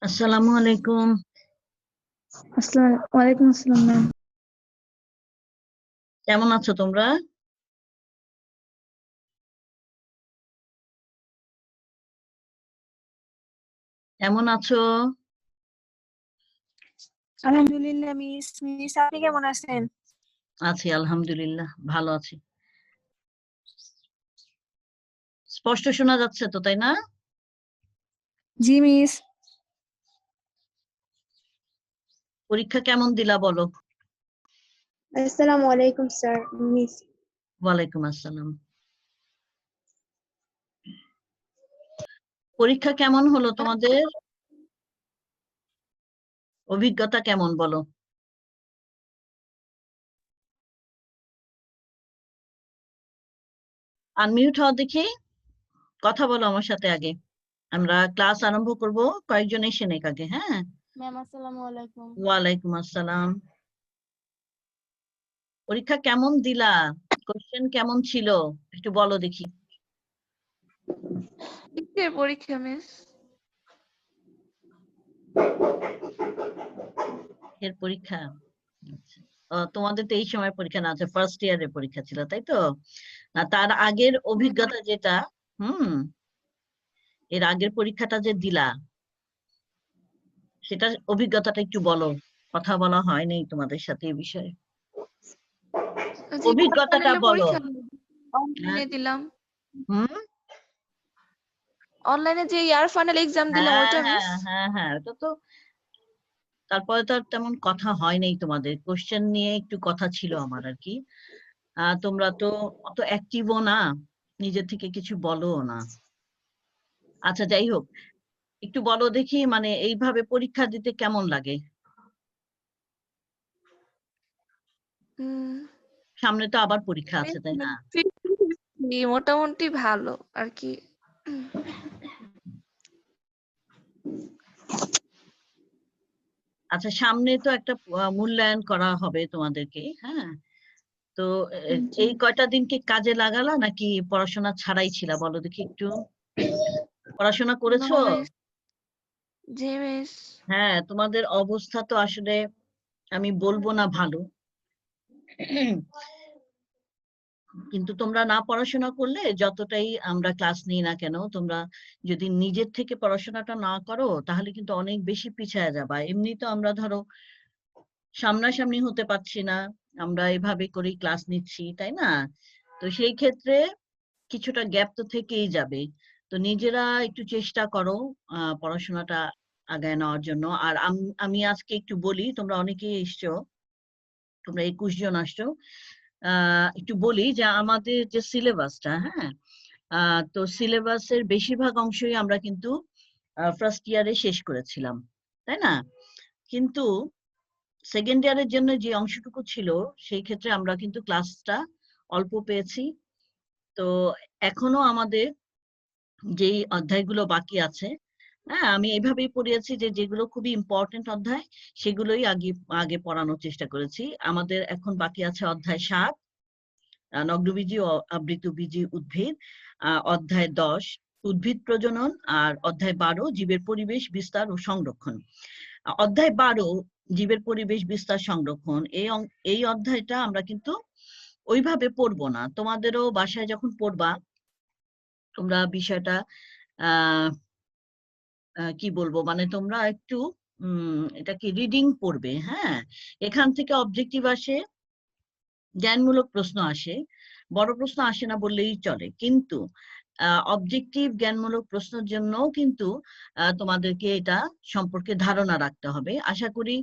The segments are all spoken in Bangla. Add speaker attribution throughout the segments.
Speaker 1: আসসালামু আলাইকুম।
Speaker 2: ওয়ালাইকুম আসসালাম ম্যাম।
Speaker 1: কেমন আছো তোমরা? কেমন আছো?
Speaker 2: আলহামদুলিল্লাহ মিস। আপনি কেমন আছেন?
Speaker 1: আছি আলহামদুলিল্লাহ, ভালো আছি। স্পষ্ট শোনা যাচ্ছে তো, তাই না?
Speaker 2: জি মিস।
Speaker 1: পরীক্ষা কেমন দিলা বলো?
Speaker 2: আসসালামু আলাইকুম স্যার মিস।
Speaker 1: ওয়ালাইকুম আসসালাম। পরীক্ষা কেমন হলো তোমাদের? অভিজ্ঞতা কেমন বলো? আনমিউট হও দেখি, কথা বলো আমার সাথে আগে। আমরা ক্লাস আরম্ভ করব, কয়েকজন এসে নেক আগে। হ্যাঁ,
Speaker 2: ম্যাম আসসালামু আলাইকুম।
Speaker 1: ওয়ালাইকুম আসসালাম। পরীক্ষা কেমন দিলা? কোশ্চেন কেমন ছিল একটু বলো দেখি।
Speaker 2: কিসের পরীক্ষা মিস?
Speaker 1: এর পরীক্ষা? আচ্ছা। তোমাদের তো এই সময় পরীক্ষা না, আছে ফার্স্ট ইয়ারের পরীক্ষা ছিল, তাই তো? তার আগের অভিজ্ঞতা যেটা, এর আগের পরীক্ষাটা যে দিলা, সেটা অভিজ্ঞতাটা একটু বলো। কথা বলা হয়নি তোমাদের সাথে এই বিষয়ে, অভিজ্ঞতাটা বলো।
Speaker 2: অনলাইনে দিলাম।
Speaker 1: হুম,
Speaker 2: অনলাইনে যে ইয়ার ফাইনাল এক্সাম দিলাম
Speaker 1: হ্যাঁ
Speaker 2: ওটা মিস।
Speaker 1: হ্যাঁ হ্যাঁ হ্যাঁ, ওটা তো। তারপরে তো আর তেমন কথা হয় নাই তোমাদের, কোশ্চেন নিয়ে একটু কথা ছিল আমার আর কি। তোমরা তো অত অ্যাক্টিভও না, নিজের থেকে কিছু বলো না। আচ্ছা, যাই হোক, একটু বলো দেখি, মানে এইভাবে পরীক্ষা দিতে কেমন লাগে? সামনে তো আবার পরীক্ষা আছে, তাই না?
Speaker 2: মোটামুটি ভালো আর কি।
Speaker 1: আচ্ছা, সামনে তো একটা মূল্যায়ন করা হবে তোমাদেরকে। হ্যাঁ, তো এই কয়টা দিন কি কাজে লাগালা নাকি পড়াশোনা ছাড়াই ছিলা? বলো দেখি একটু। পড়াশোনা করেছো?
Speaker 2: জি মিস।
Speaker 1: হ্যাঁ, তোমাদের অবস্থা তো আসলে আমি বলবো না ভালো, কিন্তু তোমরা না পড়াশোনা করলে, যতটাই আমরা ক্লাস নিই না কেন, তোমরা যদি নিজের থেকে পড়াশোনাটা না করো তাহলে কিন্তু অনেক বেশি পিছায়া যাবা। এমনি তো আমরা ধরো সামনাসামনি হতে পারছি না, আমরা এভাবে করেই ক্লাস নিচ্ছি, তাই না? তো সেই ক্ষেত্রে কিছুটা গ্যাপ তো থেকেই যাবে। তো নিজেরা একটু চেষ্টা করো পড়াশোনাটা আগায় নেওয়ার জন্য। আর আমি আজকে একটু বলি, তোমরা অনেকেই এসছো, তোমরা 21 জন আসছো। একটু বলি যে আমাদের যে সিলেবাসটা, হ্যাঁ, তো সিলেবাসের বেশিরভাগ অংশই আমরা কিন্তু ফার্স্ট ইয়ারে শেষ করেছিলাম, তাই না? কিন্তু সেকেন্ড ইয়ারের জন্য যে অংশটুকু ছিল, সেই ক্ষেত্রে আমরা কিন্তু ক্লাসটা অল্প পেয়েছি। তো এখনো আমাদের যেই অধ্যায়গুলো বাকি আছে, হ্যাঁ, আমি এইভাবেই পড়িয়েছি যে যেগুলো খুবই ইম্পর্টেন্ট অধ্যায় সেগুলোই আগে আগে পড়ানোর চেষ্টা করেছি। আমাদের এখন বাকি আছে অধ্যায় 7, নগ্নবীজি ও আবৃতবীজি উদ্ভিদ, অধ্যায় 10 উদ্ভিদ প্রজনন, আর অধ্যায় 12 জীবের পরিবেশ বিস্তার ও সংরক্ষণ। অধ্যায় 12 জীবের পরিবেশ বিস্তার সংরক্ষণ, এই অধ্যায়টা আমরা কিন্তু ওইভাবে পড়বো না। তোমাদেরও বাসায় যখন পড়বা, তোমরা বিষয়টা আহ কি বলবো, মানে তোমরা একটু এটা কি রিডিং পড়বে। হ্যাঁ, এখান থেকে অবজেক্টিভ আসে, জ্ঞানমূলক প্রশ্ন আসে, বড় প্রশ্ন আসে না বললেই চলে, কিন্তু অবজেক্টিভ জ্ঞানমূলক প্রশ্নের জন্যও কিন্তু তোমাদেরকে এটা সম্পর্কে ধারণা রাখতে হবে। আশা করি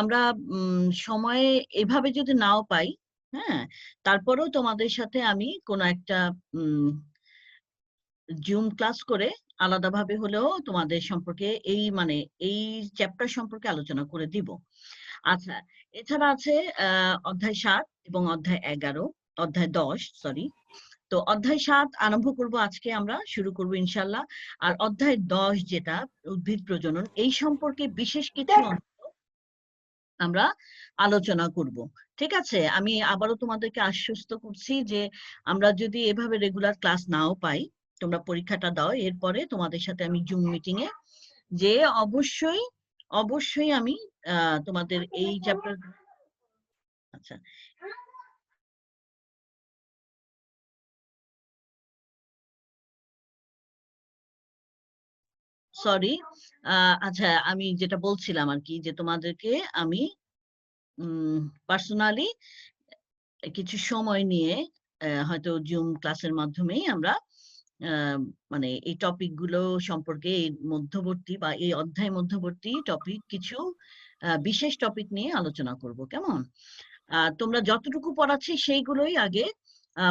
Speaker 1: আমরা সময়ে এভাবে যদি নাও পাই, হ্যাঁ, তারপরেও তোমাদের সাথে আমি কোনো একটা জুম ক্লাস করে আলাদাভাবে হলেও তোমাদের সম্পর্কে এই চ্যাপ্টার সম্পর্কে আলোচনা করে দিব। আচ্ছা, এছাড়া আছে অধ্যায় 7 এবং অধ্যায় 11, অধ্যায় 10 সরি। তো অধ্যায় 7 আরম্ভ করব আজকে, আমরা শুরু করব ইনশাল্লাহ। আর অধ্যায় 10 যেটা উদ্ভিদ প্রজনন, এই সম্পর্কে বিশেষ কিছু আমরা আলোচনা করব। ঠিক আছে, আমি আবারও তোমাদেরকে আশ্বস্ত করছি যে আমরা যদি এভাবে রেগুলার ক্লাস নাও পাই, তোমরা পরীক্ষাটা দাও, এরপরে তোমাদের সাথে আমি জুম মিটিং এ যে অবশ্যই অবশ্যই আমি তোমাদের এই চ্যাপ্টার, আচ্ছা সরি, আচ্ছা আমি যেটা বলছিলাম আর কি, যে তোমাদেরকে আমি পার্সোনালি কিছু সময় নিয়ে হয়তো জুম ক্লাসের মাধ্যমেই আমরা মানে এই টপিক গুলো সম্পর্কে, এই মধ্যবর্তী বা এই অধ্যায় মধ্যবর্তী টপিক কিছু বিশেষ টপিক নিয়ে আলোচনা করব, কেমন? তোমরা যতটুকু পড়াচ্ছি সেইগুলোই আগে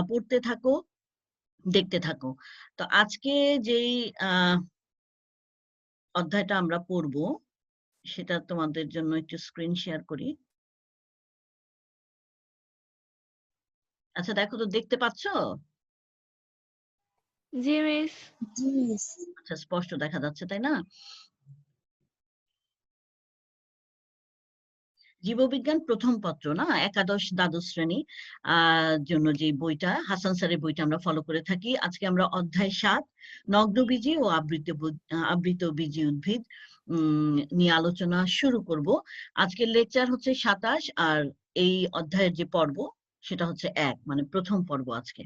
Speaker 1: পড়তে থাকো, দেখতে থাকো। তো আজকে যেই অধ্যায়টা আমরা পড়ব সেটা তোমাদের জন্য একটু স্ক্রিন শেয়ার করি। আচ্ছা দেখো তো, দেখতে পাচ্ছ?
Speaker 2: জি মিস।
Speaker 1: আচ্ছা স্পষ্ট দেখা যাচ্ছে তাই না? জীববিজ্ঞান প্রথম পত্র না, একাদশ দ্বাদশ শ্রেণী জন্য যে বইটা, হাসান স্যারের বইটা আমরা ফলো করে থাকি। আজকে আমরা অধ্যায় 7 নগ্নবীজি ও আবৃতবীজি উদ্ভিদ নিয়ে আলোচনা শুরু করব। আজকের লেকচার হচ্ছে 27, আর এই অধ্যায়ের যে পর্ব সেটা হচ্ছে 1, মানে প্রথম পর্ব আজকে।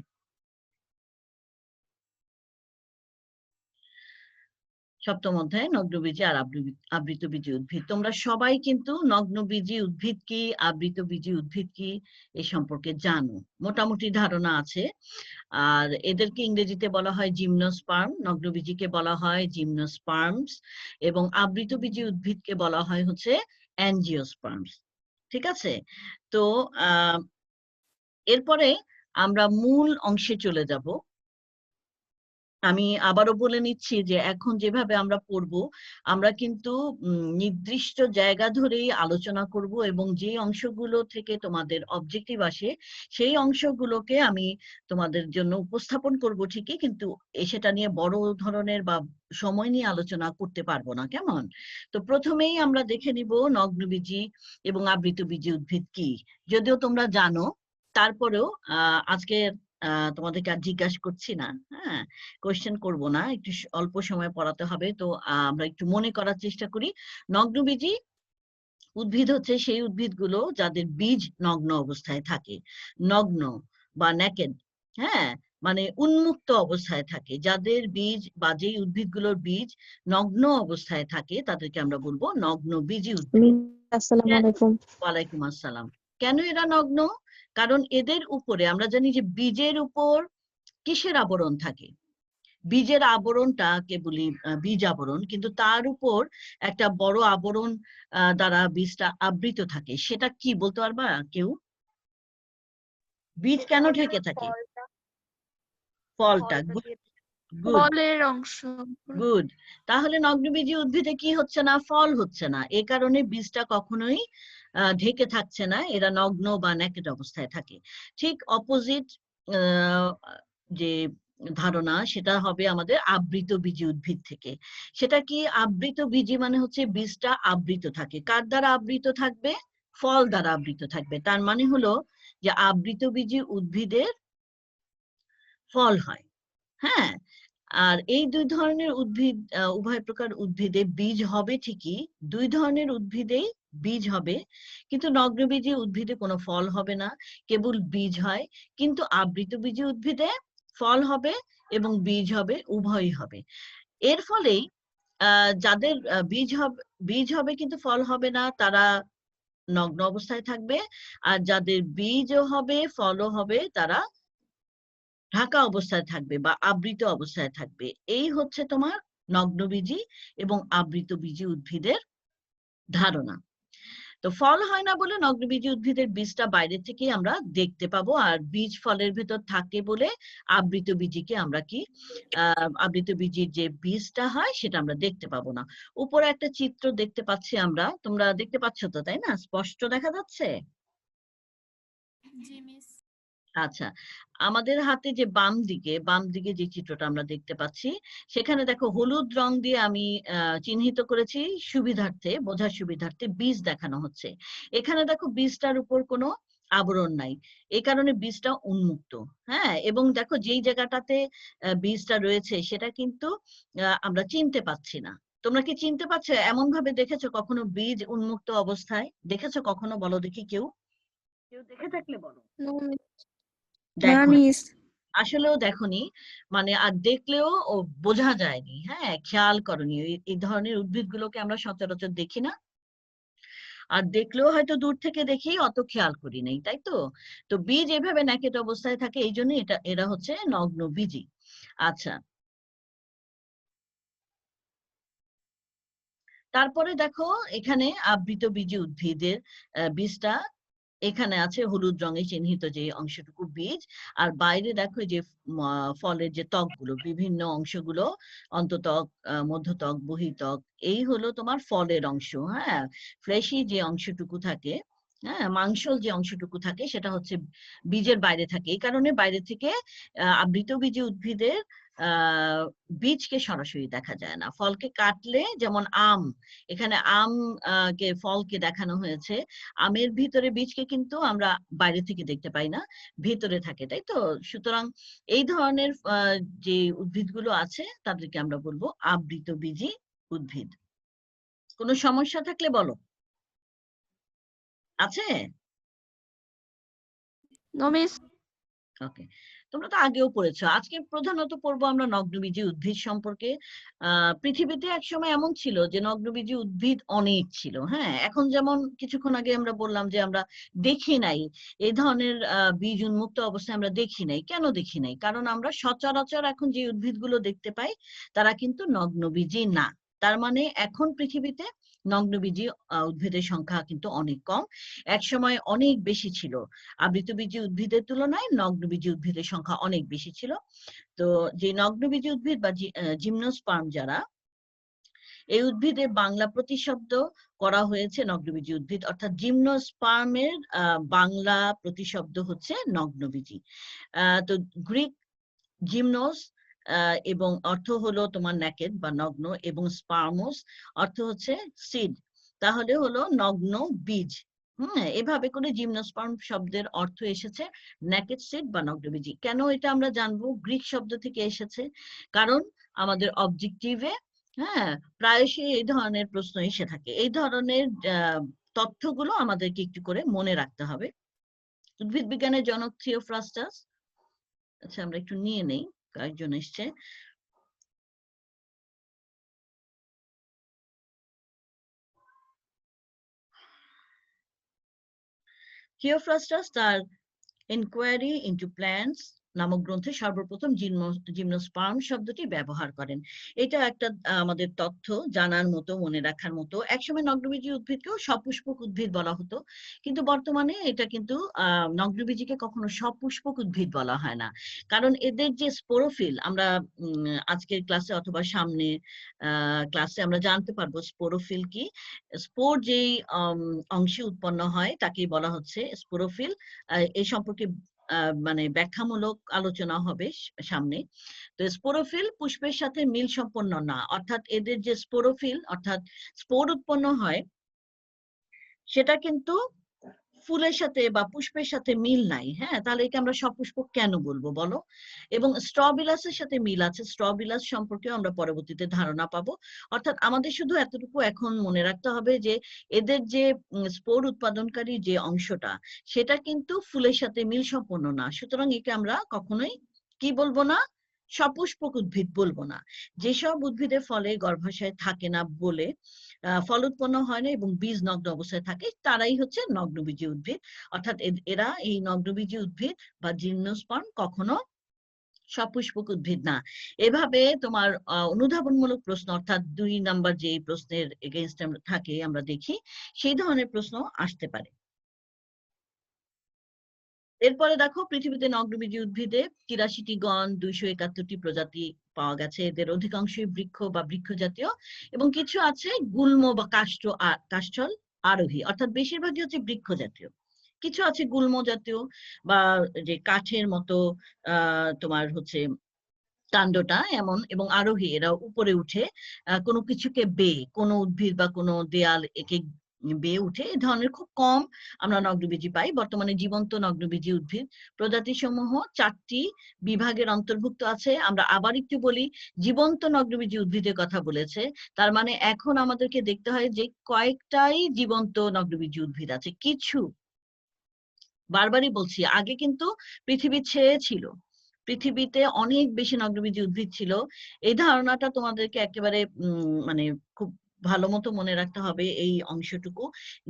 Speaker 1: সপ্তম অধ্যায় নগ্নবীজি আর আবৃতবীজি উদ্ভিদ। তোমরা সবাই কিন্তু নগ্নবীজি উদ্ভিদ কি, আবৃতবীজি উদ্ভিদ কি এ সম্পর্কে জানো, মোটামুটি ধারণা আছে। আর এদেরকে ইংরেজিতে বলা হয় জিমনোস্পার্ম, নগ্নবীজিকে বলা হয় জিমনোস্পার্মস, এবং আবৃতবীজি উদ্ভিদকে বলা হয় হচ্ছে অ্যাঞ্জিওস্পার্মস। ঠিক আছে? তো এরপরে আমরা মূল অংশে চলে যাব। আমি আবারও বলে নিচ্ছি যে এখন যেভাবে আমরা পড়বো, আমরা কিন্তু নির্দিষ্ট জায়গা ধরেই আলোচনা করব, এবং যে অংশগুলো থেকে তোমাদের অবজেক্টিভ আসে সেই অংশগুলোকে আমি তোমাদের জন্য উপস্থাপন করব ঠিকই, কিন্তু সেটা নিয়ে বড় ধরনের বা সময় নিয়ে আলোচনা করতে পারবো না, কেমন? তো প্রথমেই আমরা দেখে নিব নগ্নবীজি এবং আবৃতবীজি উদ্ভিদ কি। যদিও তোমরা জানো, তারপরেও আজকে তোমাদেরকে আর জিজ্ঞাসা করছি না, হ্যাঁ, কোয়েশ্চেন করব না, একটু অল্প সময় পড়াতে হবে, তো আমরা একটু মনে করার চেষ্টা করি। নগ্নবীজি উদ্ভিদ হচ্ছে সেই উদ্ভিদগুলো যাদের বীজ নগ্ন অবস্থায় থাকে, নগ্ন বা নেকেড, হ্যাঁ, মানে উন্মুক্ত অবস্থায় থাকে। যাদের বীজ বা যেই উদ্ভিদগুলোর বীজ নগ্ন অবস্থায় থাকে তাদেরকে আমরা বলবো নগ্নবীজি উদ্ভিদ।
Speaker 2: আসসালামু আলাইকুম।
Speaker 1: ওয়ালাইকুম আসসালাম। কেন এরা নগ্ন? কারণ এদের উপরে আমরা জানি যে বীজের উপর কিসের আবরণ থাকে? বীজের আবরণটাকে বলি বীজ আবরণ, কিন্তু তার উপর একটা বড় আবরণ দ্বারা বীজটা আবৃত থাকে। সেটা কি বলতে পারবা কেউ? বীজ কেন ঢেকে থাকে? ফলটা। গুড,
Speaker 2: ফলের অংশ।
Speaker 1: গুড। তাহলে নগ্নবীজি উদ্ভিদে কি হচ্ছে না? ফল হচ্ছে না। এ কারণে বীজটা কখনোই ঢেকে থাকছে না, এরা নগ্ন বা নেকেড অবস্থায় থাকে। ঠিক অপোজিট যে ধারণা সেটা হবে আমাদের আবৃত বীজি উদ্ভিদ থেকে। সেটা কি? আবৃত বীজি মানে হচ্ছে বীজটা আবৃত থাকে। কার দ্বারা আবৃত থাকবে? ফল দ্বারা আবৃত থাকবে। তার মানে হলো যে আবৃত বীজি উদ্ভিদের ফল হয়, হ্যাঁ। আর এই দুই ধরনের উদ্ভিদ, উভয় প্রকার উদ্ভিদে বীজ হবে ঠিকই, দুই ধরনের উদ্ভিদেই বীজ হবে, কিন্তু নগ্নবীজি উদ্ভিদে কোনো ফল হবে না, কেবল বীজ হয়। কিন্তু আবৃতবীজি উদ্ভিদে ফল হবে এবং বীজ হবে, উভয়ই হবে। এর ফলেই যাদের বীজ হবে কিন্তু ফল হবে না, তারা নগ্ন অবস্থায় থাকবে। আর যাদের বীজও হবে ফলও হবে, তারা ঢাকা অবস্থায় থাকবে বা আবৃত অবস্থায় থাকবে। এই হচ্ছে তোমার নগ্নবীজি এবং আবৃতবীজি উদ্ভিদের ধারণা। তো ফল হয় না বলে নগ্নবীজি উদ্ভিদের বীজটা বাইরে থেকে আমরা দেখতে পাবো, আর বীজ ফলের ভেতর থাকে বলে আবৃতবীজিকে আমরা কি আবৃতবীজির যে বীজটা হয় সেটা আমরা দেখতে পাবো না। উপরে একটা চিত্র দেখতে পাচ্ছি আমরা, তোমরা দেখতে পাচ্ছ তো, তাই না? স্পষ্ট দেখা যাচ্ছে?
Speaker 2: জি মিস।
Speaker 1: আচ্ছা, আমাদের হাতে যে বাম দিকে যে চিত্রটা আমরা দেখতে পাচ্ছি, সেখানে দেখো হলুদ রং দিয়ে আমি চিহ্নিত করেছি সুবিধার্থে, বোঝার সুবিধার্থে বীজ দেখানো হচ্ছে। এখানে দেখো বীজটার উপর কোনো আবরণ নাই, এই কারণে বীজটা উন্মুক্ত, হ্যাঁ। এবং দেখো যেই জায়গাটাতে বীজটা রয়েছে সেটা কিন্তু আমরা চিনতে পাচ্ছি না, তোমরা কি চিনতে পারছো? এমন ভাবে দেখেছো কখনো বীজ উন্মুক্ত অবস্থায়? দেখেছো কখনো? বলো দেখি কেউ দেখে থাকলে বলো।
Speaker 2: No, না
Speaker 1: দেখো
Speaker 2: মিস।
Speaker 1: আসলেও দেখোনি, মানে আর দেখলেও ও বোঝা যায়নি, হ্যাঁ, খেয়াল করনি। এই ধরনের উদ্ভিদগুলোকে আমরা সচরাচর দেখি না, আর দেখলেও হয়তো দূর থেকে দেখি, অত খেয়াল করি নাই, তাই তো? তো বীজ এভাবে ন্যাকেট অবস্থায় থাকে, এই জন্য এরা হচ্ছে নগ্ন বীজি। আচ্ছা, তারপরে দেখো এখানে আবৃত বীজি উদ্ভিদের বীজটা এখানে আছে হলুদ রঙে চিহ্নিত যে অংশটুকু বীজ, আর বাইরে দেখো যে ফলের যে ত্বকগুলো, বিভিন্ন অংশগুলো, অন্তত্বক, মধ্যত্বক, বহিত্বক, এই হলো তোমার ফলের অংশ। হ্যাঁ, ফ্লেশি যে অংশটুকু থাকে, হ্যাঁ, মাংসল যে অংশটুকু থাকে, সেটা হচ্ছে বীজের বাইরে থাকে। এই কারণে বাইরে থেকে আবৃত বীজি উদ্ভিদের বীজকে সরাসরি দেখা যায় না। ফলকে কাটলে, যেমন আম, এখানে আম কে ফলকে দেখানো হয়েছে, আমের ভিতরে বীজকে কিন্তু আমরা বাইরে থেকে দেখতে পাই না, ভিতরে থাকে, তাই তো? সুতরাং এই ধরনের যে উদ্ভিদগুলো আছে তাদেরকে আমরা বলবো আবৃত বীজি উদ্ভিদ। কোনো সমস্যা থাকলে বলো। আছে?
Speaker 2: No miss.
Speaker 1: ওকে, তোমরা তো আগেও পড়েছো। আজকে প্রধানত পড়বো আমরা নগ্নবীজি উদ্ভিদ সম্পর্কে। পৃথিবীতে একসময় এমন ছিল যে নগ্নবীজি উদ্ভিদ অনেক ছিল। হ্যাঁ, এখন যেমন কিছুক্ষণ আগে আমরা বললাম যে আমরা দেখি নাই এই ধরনের বীজ উন্মুক্ত অবস্থায়, আমরা দেখি নাই। কেন দেখি নাই? কারণ আমরা সচরাচর এখন যে উদ্ভিদগুলো দেখতে পাই তারা কিন্তু নগ্নবীজি না। তার মানে এখন পৃথিবীতে নগ্নবীজি উদ্ভিদের সংখ্যা কিন্তু অনেক কম। একসময় অনেক বেশি ছিল, আবৃতবীজী উদ্ভিদের তুলনায় নগ্নবীজী উদ্ভিদের সংখ্যা অনেক বেশি ছিল। তো যে নগ্নবীজী উদ্ভিদ বা জিমনোস্পার্ম যারা, এই উদ্ভিদের বাংলা প্রতিশব্দ করা হয়েছে নগ্নবীজী উদ্ভিদ, অর্থাৎ জিমনোস্পার্মের বাংলা প্রতিশব্দ হচ্ছে নগ্নবীজী। তো গ্রিক জিমনোস এবং অর্থ হলো তোমার নেকেড বা নগ্ন, এবং স্পার্মোস অর্থ হচ্ছে সিড, তাহলে হলো নগ্ন বীজ। এভাবে করে জিমনোস্পার্ম শব্দের অর্থ এসেছে নেকেড সিড বা নগ্নবীজি। কেন এটা আমরা জানবো? গ্রিক শব্দ থেকে এসেছে, কারণ আমাদের অবজেক্টিভে, হ্যাঁ, প্রায়শই এই ধরনের প্রশ্ন এসে থাকে। এই ধরনের তথ্যগুলো আমাদেরকে একটু করে মনে রাখতে হবে। উদ্ভিদ বিজ্ঞানের জনক থিওফ্রাস্টাস। আচ্ছা, আমরা একটু নিয়ে নেই, কয়েকজন এসছে। থিওফ্রাস্টাস তার ইনকোয়ারি ইনটু প্ল্যান্টস নামক গ্রন্থে সর্বপ্রথম জিমনোস্পার্ম শব্দটি ব্যবহার করেন। এটা একটা আমাদের তথ্য জানার মতো, মনে রাখার মতো। একসময় নগ্নবীজী উদ্ভিদকেও সপুষ্পক উদ্ভিদ বলা হতো, কিন্তু বর্তমানে এটা কিন্তু নগ্নবীজীকে কখনো সপুষ্পক উদ্ভিদ বলা হয় না, কারণ এদের যে স্পোরোফিল, আমরা আজকের ক্লাসে অথবা সামনে ক্লাসে আমরা জানতে পারবো স্পোরোফিল কি। স্পোর যেই অংশে উৎপন্ন হয় তাকেই বলা হচ্ছে স্পোরোফিল। এই সম্পর্কে মানে ব্যাখ্যামূলক আলোচনা হবে সামনে। তো স্পোরোফিল পুষ্পের সাথে মিল সম্পন্ন না, অর্থাৎ এদের যে স্পোরোফিল অর্থাৎ স্পোর উৎপন্ন হয়, সেটা কিন্তু ফুলের সাথে বা পুষ্পের সাথে মিল নাই। হ্যাঁ, তাহলে একে আমরা সপুষ্পক কেন বলবো বলো? এবং স্ট্রবিলাসের সাথে মিল আছে, স্ট্রবিলাস সম্পর্কেও আমরা পরবর্তীতে ধারণা পাবো। অর্থাৎ আমাদের শুধু এতটুকু এখন মনে রাখতে হবে যে এদের যে স্পোর উৎপাদনকারী যে অংশটা, সেটা কিন্তু ফুলের সাথে মিল সম্পন্ন না। সুতরাং একে আমরা কখনোই কি বলবো না? সপুষ্পক উদ্ভিদ বলবো না। যেসব উদ্ভিদের ফলে গর্ভাশয় থাকে না বলে ফল উৎপন্ন হয় না এবং বীজ নগ্ন অবস্থায় থাকে, তারাই হচ্ছে নগ্নবীজী উদ্ভিদ। অর্থাৎ এরা, এই নগ্নবীজী উদ্ভিদ বা জিমনোস্পার্ম কখনো সপুষ্পক উদ্ভিদ না। এভাবে তোমার অনুধাবনমূলক প্রশ্ন, অর্থাৎ 2 নাম্বার যে প্রশ্নের এগেইনস্ট থাকে আমরা দেখি, সেই ধরনের প্রশ্ন আসতে পারে। এরপরে দেখো পৃথিবীতে নগ্নবীজী উদ্ভিদে 83টি গণ, 271টি প্রজাতি পাওয়া গেছে। এদের অধিকাংশই বৃক্ষ বা বৃক্ষ জাতীয়, এবং কিছু আছে গুল্ম বা কাষ্ঠল আরোহী, অর্থাৎ বেশিরভাগই হচ্ছে বৃক্ষ জাতীয়। কিছু আছে গুল্ম জাতীয় বা যে কাঠের মতো তোমার হচ্ছে কাণ্ডটা এমন, এবং আরোহী, এরা উপরে উঠে কোনো কিছুকে বেয়ে, কোনো উদ্ভিদ বা কোনো দেয়াল একে বেয়ে উঠে। এই ধরনের খুব কম আমরা নগ্নবীজি পাই। বর্তমানে জীবন্ত নগ্নবীজি উদ্ভিদ প্রজাতিসমূহ 4টি বিভাগের অন্তর্ভুক্ত আছে। আমরা আবার একটু বলি, জীবন্ত নগ্নবীজি উদ্ভিদের কথা বলেছে, তার মানে এখন আমাদেরকে দেখতে হয় যে কয়েকটাই জীবন্ত নগ্নবীজি উদ্ভিদ আছে। কিছু, বারবারই বলছি, আগে কিন্তু পৃথিবী ছেয়ে ছিল, পৃথিবীতে অনেক বেশি নগ্নবীজি উদ্ভিদ ছিল। এই ধারণাটা তোমাদেরকে একেবারে মানে খুব ভালো মতো মনে রাখতে হবে এই অংশটুকু,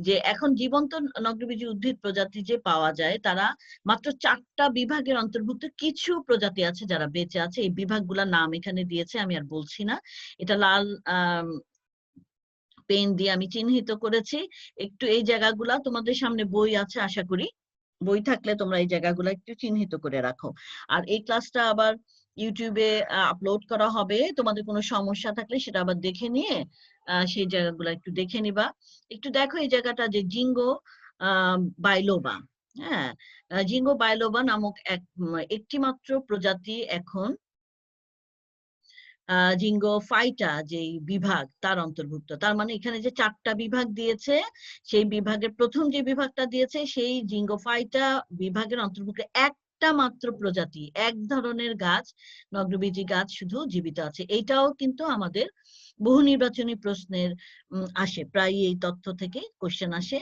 Speaker 1: যে এখন জীবন্ত নগ্নবীজি উদ্ভিদ প্রজাতি যে পাওয়া যায় তারা মাত্র 4টা বিভাগের অন্তর্ভুক্ত। কিছু প্রজাতি আছে যারা বেঁচে আছে, এই বিভাগগুলোর নাম এখানে দিয়েছে, আমি আর বলছি না। এটা লাল পেন দিয়ে আমি চিহ্নিত করেছি। একটু এই জায়গাগুলা তোমাদের সামনে বই আছে আশা করি, বই থাকলে তোমরা এই জায়গাগুলো একটু চিহ্নিত করে রাখো। আর এই ক্লাসটা আবার ইউটিউবে আপলোড করা হবে, তোমাদের কোনো সমস্যা থাকলে সেটা আবার দেখে নিয়ে সেই জায়গাগুলো একটু দেখে নিবা। একটু দেখো এই জায়গাটা, যে জিঙ্গো বাইলোবা, হ্যাঁ, জিঙ্গো বাইলোবা নামক একটি মাত্র প্রজাতি এখন জিঙ্গো ফাইটা যে বিভাগ তার অন্তর্ভুক্ত। তার মানে এখানে যে 4টা বিভাগ দিয়েছে, সেই বিভাগের প্রথম যে বিভাগটা দিয়েছে সেই জিঙ্গো ফাইটা বিভাগের অন্তর্ভুক্ত একটা মাত্র প্রজাতি, এক ধরনের গাছ, নগ্নবীজি গাছ শুধু জীবিত আছে। এইটাও কিন্তু আমাদের বহু নির্বাচনী প্রশ্নের আসে, প্রায় এই তথ্য থেকে কোশ্চেন আসে।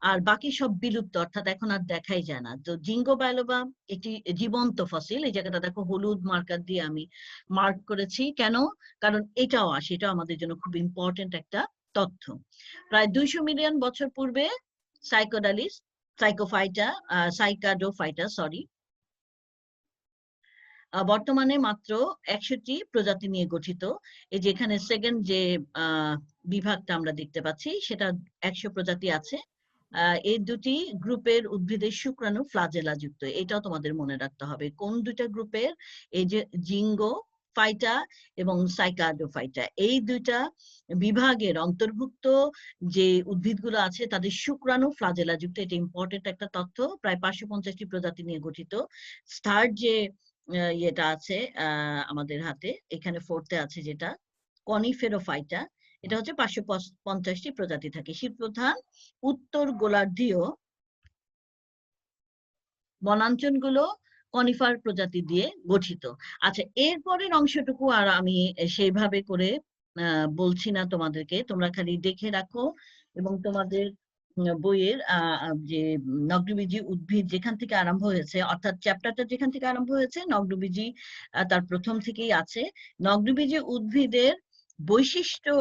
Speaker 1: আর বাকি সব বিলুপ্ত, অর্থাৎ এখন আর দেখাই যায় না। তো জিঙ্গো বাইলোবা একটি জীবন্ত ফসিল। এই জায়গাটা দেখো হলুদ মার্কার দিয়ে আমি মার্ক করেছি, কেন? কারণ এটাও আসে, এটা আমাদের জন্য খুব ইম্পর্টেন্ট একটা তথ্য। প্রায় 200 মিলিয়ন বছর পূর্বে সাইকাডোফাইটা বর্তমানে মাত্র 100টি প্রজাতি নিয়ে গঠিত। এই যে এখানে সেকেন্ড যে বিভাগটা আমরা দেখতে পাচ্ছি সেটা 100 প্রজাতি আছে। এই দুটি গ্রুপের উদ্ভিদের শুক্রাণু ফ্লাজেলা যুক্ত, এটাও তোমাদের মনে রাখতে হবে। কোন দুইটা গ্রুপের? এই যে জিঙ্গো ফাইটা এবং সাইকাডোফাইটা, এই দুইটা বিভাগের অন্তর্ভুক্ত যে উদ্ভিদগুলো আছে তাদের শুক্রাণু ফ্লাজেলা যুক্ত, এটা ইম্পর্টেন্ট একটা তথ্য। প্রায় 550টি প্রজাতি নিয়ে গঠিত। স্টার যে ইয়েটা আছে আমাদের হাতে, এখানে ফোর্থে আছে যেটা কনিফেরোফাইটা, এটা হচ্ছে 550টি প্রজাতি থাকে। শীতপ্রধান উত্তর গোলার্ধীয় বনাঞ্চলগুলো কনিফার প্রজাতি দিয়ে গঠিত। আচ্ছা, এরপরের অংশটুকু আর আমি সেইভাবে করে বলছি না তোমাদেরকে, তোমরা খালি দেখে রাখো। এবং তোমাদের বইয়ের যে নগ্নবীজি উদ্ভিদ যেখান থেকে আরম্ভ হয়েছে, অর্থাৎ চ্যাপ্টারটা যেখান থেকে আরম্ভ হয়েছে নগ্নবীজি তার প্রথম থেকেই আছে। নগ্নবীজি উদ্ভিদের বৈশিষ্ট্য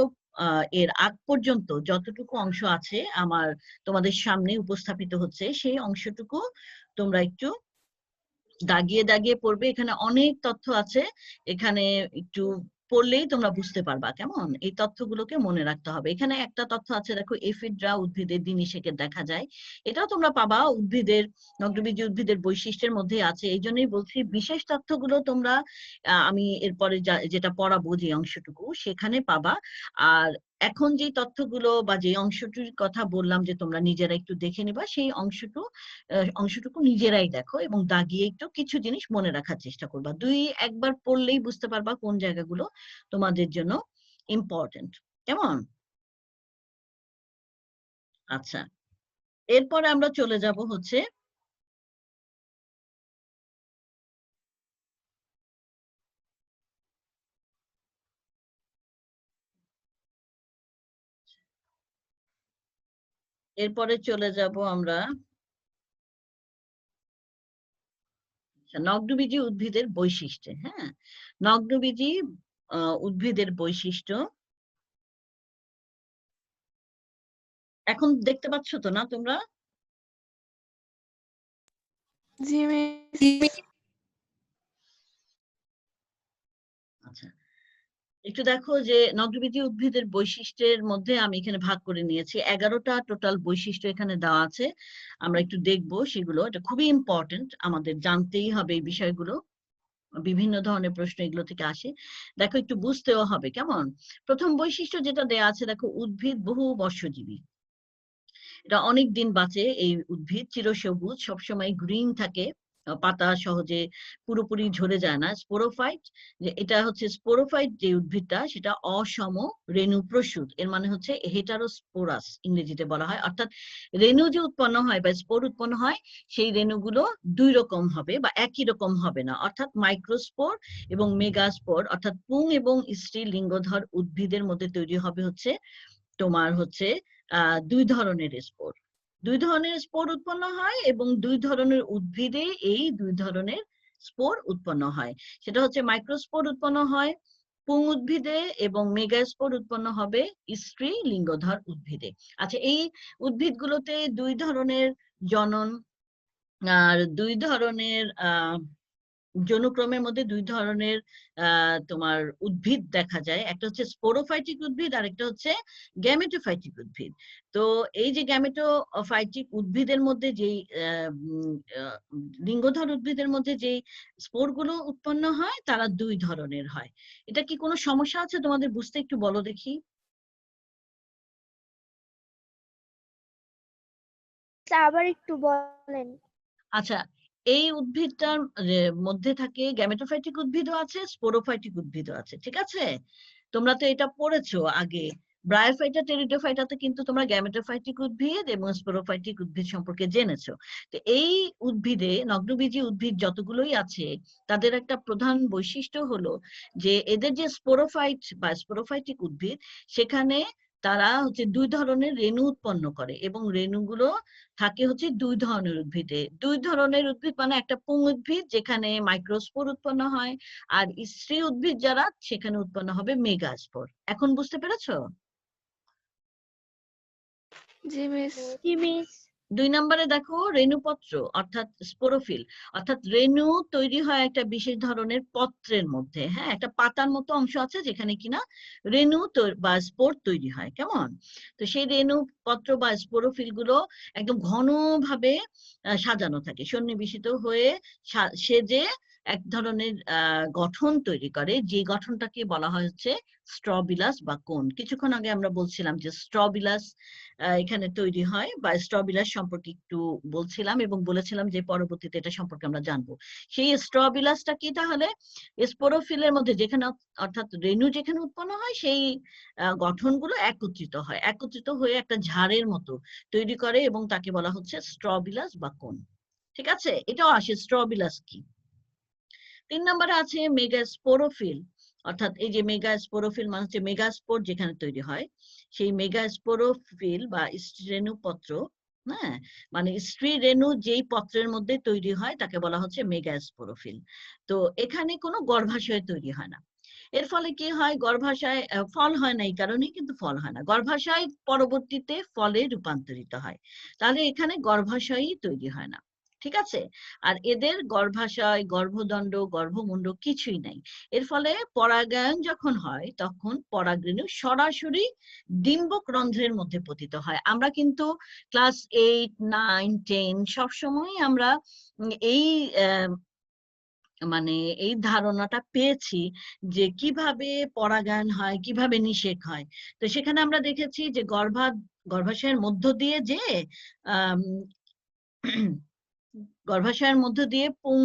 Speaker 1: এর আগ পর্যন্ত যতটুকু অংশ আছে আমার তোমাদের সামনে উপস্থাপিত হচ্ছে, সেই অংশটুকু তোমরা একটু দাগিয়ে দাগিয়ে পড়বে। এখানে অনেক তথ্য আছে, এখানে একটু পড়লেই তোমরা বুঝতে পারবা। কেমন? এই তথ্যগুলোকে মনে রাখতে হবে। এখানে একটা তথ্য আছে দেখো, এফিডরা উদ্ভিদের দিনিশেকে দেখা যায়, এটাও তোমরা পাবা উদ্ভিদের নগ্নবীজি উদ্ভিদের বৈশিষ্ট্যের মধ্যে আছে। এই জন্যই বলছি বিশেষ তথ্যগুলো তোমরা আমি এরপরে যেটা পড়াবো যে অংশটুকু সেখানে পাবা। আর এখন যে তথ্যগুলো বা যে অংশটির কথা বললাম যে তোমরা নিজেরা একটু দেখে নিবা, সেই অংশটুকু নিজেরাই দেখো এবং দাগিয়ে একটু কিছু জিনিস মনে রাখার চেষ্টা করবা। একবার পড়লেই বুঝতে পারবা কোন জায়গাগুলো তোমাদের জন্য ইম্পর্টেন্ট। কেমন? আচ্ছা, এরপরে আমরা চলে যাব হচ্ছে আমরা নগ্নবীজি উদ্ভিদের বৈশিষ্ট্য। হ্যাঁ, নগ্নবীজি উদ্ভিদের বৈশিষ্ট্য এখন দেখতে পাচ্ছ তো না তোমরা?
Speaker 2: জি মিস।
Speaker 1: আচ্ছা, একটু দেখো যে নগ্নবীজি উদ্ভিদের বৈশিষ্ট্যের মধ্যে আমি এখানে ভাগ করে নিয়েছি। 11টা টোটাল বৈশিষ্ট্য এখানে দেওয়া আছে, আমরা একটু দেখবো সেগুলো। এটা খুবই ইম্পর্টেন্ট, আমাদের জানতেই হবে এই বিষয়গুলো, বিভিন্ন ধরনের প্রশ্ন এগুলো থেকে আসে। দেখো একটু বুঝতেও হবে। কেমন? প্রথম বৈশিষ্ট্য যেটা দেয়া আছে দেখো, উদ্ভিদ বহু বর্ষজীবী, এটা অনেক দিন বাঁচে। এই উদ্ভিদ চিরসবুজ, সবসময় গ্রিন থাকে, পাতা সহজে পুরোপুরি ঝরে যায় না। স্পোরোফাইট, যে এটা হচ্ছে স্পোরোফাইট যে উদ্ভিদটা সেটা অসম রেণু প্রসূত। এর মানে হচ্ছে হেটারোস্পোরাস ইংরেজিতে বলা হয়। অর্থাৎ রেণু যে উৎপন্ন হয় বা স্পোর উৎপন্ন হয় সেই রেণুগুলো দুই রকম হবে বা একই রকম হবে না। অর্থাৎ মাইক্রোস্পোর এবং মেগাস্পোর, অর্থাৎ পুং এবং স্ত্রী লিঙ্গধর উদ্ভিদের মধ্যে তৈরি হবে হচ্ছে তোমার হচ্ছে দুই ধরনের স্পোর। দুই ধরনের স্পোর উৎপন্ন হয় এবং দুই ধরনের উদ্ভিদে এই দুই ধরনের স্পোর উৎপন্ন হয়। সেটা হচ্ছে মাইক্রোস্পোর উৎপন্ন হয় পুং উদ্ভিদে এবং মেগাস্পোর উৎপন্ন হবে স্ত্রী লিঙ্গধর উদ্ভিদে। আচ্ছা, এই উদ্ভিদগুলোতে দুই ধরনের জনন আর দুই ধরনের যৌনক্রমের মধ্যে দুই ধরনের তোমার উদ্ভিদ দেখা যায়। একটা হচ্ছে স্পোরোফাইটিক উদ্ভিদ আর একটা হচ্ছে গ্যামেটোফাইটিক উদ্ভিদ। তো এই যে গ্যামেটোফাইটিক উদ্ভিদের মধ্যে যেই লিঙ্গধর উদ্ভিদের মধ্যে যেই স্পোরগুলো উৎপন্ন হয় তারা দুই ধরনের হয়। এটা কি কোনো সমস্যা আছে তোমাদের বুঝতে? একটু বলো দেখি।
Speaker 2: আবার একটু বলেন।
Speaker 1: আচ্ছা, এই উদ্ভিদটার মধ্যে থাকে গ্যামেটোফাইটিক উদ্ভিদও আছে, স্পোরোফাইটিক উদ্ভিদও আছে, ঠিক আছে? তোমরা তো এটা পড়েছো আগে। ব্রায়োফাইটা টেরিডোফাইটাতে কিন্তু তোমরা গ্যামেটোফাইটিক উদ্ভিদ এবং স্পোরোফাইটিক উদ্ভিদ সম্পর্কে জেনেছো। তো এই উদ্ভিদে নগ্নবীজী উদ্ভিদ যতগুলোই আছে তাদের একটা প্রধান বৈশিষ্ট্য হলো যে এদের যে স্পোরোফাইট বা স্পোরোফাইটিক উদ্ভিদ সেখানে তারা হচ্ছে দুই ধরনের রেণু উৎপন্ন করে এবং রেণুগুলো থাকে হচ্ছে দুই ধরনের উদ্ভিদে। দুই ধরনের উদ্ভিদ মানে একটা পুং উদ্ভিদ যেখানে মাইক্রোস্পোর উৎপন্ন হয়, আর স্ত্রী উদ্ভিদ যারা সেখানে উৎপন্ন হবে মেগাস্পোর। এখন বুঝতে পেরেছো?
Speaker 2: জি মিস।
Speaker 1: 2 নম্বরে দেখো রেণুপত্র অর্থাৎ স্পোরোফিল, অর্থাৎ রেণু তৈরি হয় একটা বিশেষ ধরনের পত্রের মধ্যে। হ্যাঁ, একটা পাতার মতো অংশ আছে যেখানে কিনা রেণু বা স্পোর তৈরি হয়। কেমন? তো সেই রেণু পত্র বা স্পোরোফিল গুলো একদম ঘনভাবে সাজানো থাকে, সন্নিবেশিত হয়ে সেজে এক ধরনের গঠন তৈরি করে, যে গঠনটাকে বলা হয় হচ্ছে স্ট্রবিলাস বা কোন। কিছুক্ষণ আগে আমরা বলছিলাম যে স্ট্রবিলাস এখানে তৈরি হয় বা স্ট্রবিলাস সম্পর্কে একটু বলছিলাম এবং বলেছিলাম যে পরবর্তীতে এটা সম্পর্কে আমরা জানবো। সেই স্ট্রবিলাসটা কি তাহলে? স্পোরোফিলের মধ্যে যেখানে অর্থাৎ রেণু যেখানে উৎপন্ন হয় সেই গঠনগুলো একত্রিত হয়ে একটা ঝাড়ের মতো তৈরি করে এবং তাকে বলা হচ্ছে স্ট্রবিলাস বা কোন। ঠিক আছে, এটাও আসে স্ট্রবিলাস কি। 3 নম্বরে আছে মেগাস্পোরোফিল, অর্থাৎ এই যে মেগাস্পোরোফিল মানে হচ্ছে মেগাস্পোর যেখানে তৈরি হয় সেই মেগাস্পোরোফিল বা স্ত্রী রেণু পত্র। হ্যাঁ, মানে স্ত্রী রেণু যেই পত্রের মধ্যে তৈরি হয় তাকে বলা হচ্ছে মেগাস্পোরোফিল। তো এখানে কোনো গর্ভাশয় তৈরি হয় না। এর ফলে কি হয়? গর্ভাশয় ফল হয় না, এই কারণেই কিন্তু ফল হয় না। গর্ভাশয় পরবর্তীতে ফলে রূপান্তরিত হয়, তাহলে এখানে গর্ভাশয়ই তৈরি হয় না। ঠিক আছে? আর এদের গর্ভাশয়, গর্ভদণ্ড, গর্ভমুণ্ড কিছুই নাই। এর ফলে পরাগায়ন যখন হয় তখন পরাগরেণু সরাসরি ডিম্বক রন্ধ্রের মধ্যে পতিত হয়। আমরা কিন্তু ক্লাস 8, 9, 10 সবসময় আমরা এই মানে এই ধারণাটা পেয়েছি যে কিভাবে পরাগায়ন হয়, কিভাবে নিষেক হয়। তো সেখানে আমরা দেখেছি যে গর্ভাশয়ের মধ্য দিয়ে যে আহ গর্ভাশয়ের মধ্য দিয়ে পুং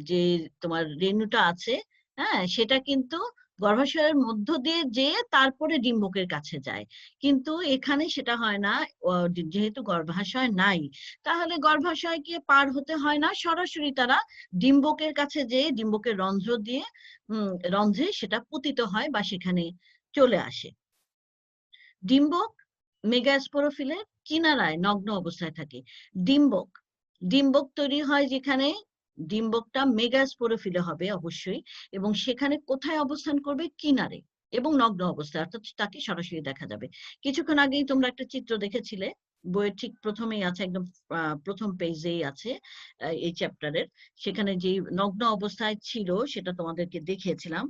Speaker 1: যে তোমার রেণুটা আছে, হ্যাঁ, সেটা কিন্তু গর্ভাশয়ের মধ্য দিয়ে যেয়ে তারপরে ডিম্বকের কাছে যায়। কিন্তু এখানে সেটা হয় না, যেহেতু গর্ভাশয় নাই তাহলে গর্ভাশয়কে পার হতে হয় না, সরাসরি তারা ডিম্বকের কাছে যেয়ে ডিম্বকের রন্ধ্র দিয়ে রন্ধ্রে সেটা পতিত হয় বা সেখানে চলে আসে। ডিম্বক মেগাস্পোরোফিলের কিনারায় নগ্ন অবস্থায় থাকে। ডিম্বক ডিম্বক তৈরি হয় যেখানে ডিম্বকটা মেগাস্পোরোফিলে হবে অবশ্যই, এবং সেখানে কোথায় অবস্থান করবে? কিনারে এবং নগ্ন অবস্থায়, অর্থাৎ তাকে সরাসরি দেখা যাবে। কিছুক্ষণ আগেই তোমরা একটা চিত্র দেখেছিলে, বইয়ের ঠিক প্রথমেই আছে, একদম প্রথম পেজেই আছে এই চ্যাপ্টারের। সেখানে যে নগ্ন অবস্থায় ছিল সেটা তোমাদেরকে দেখিয়েছিলাম,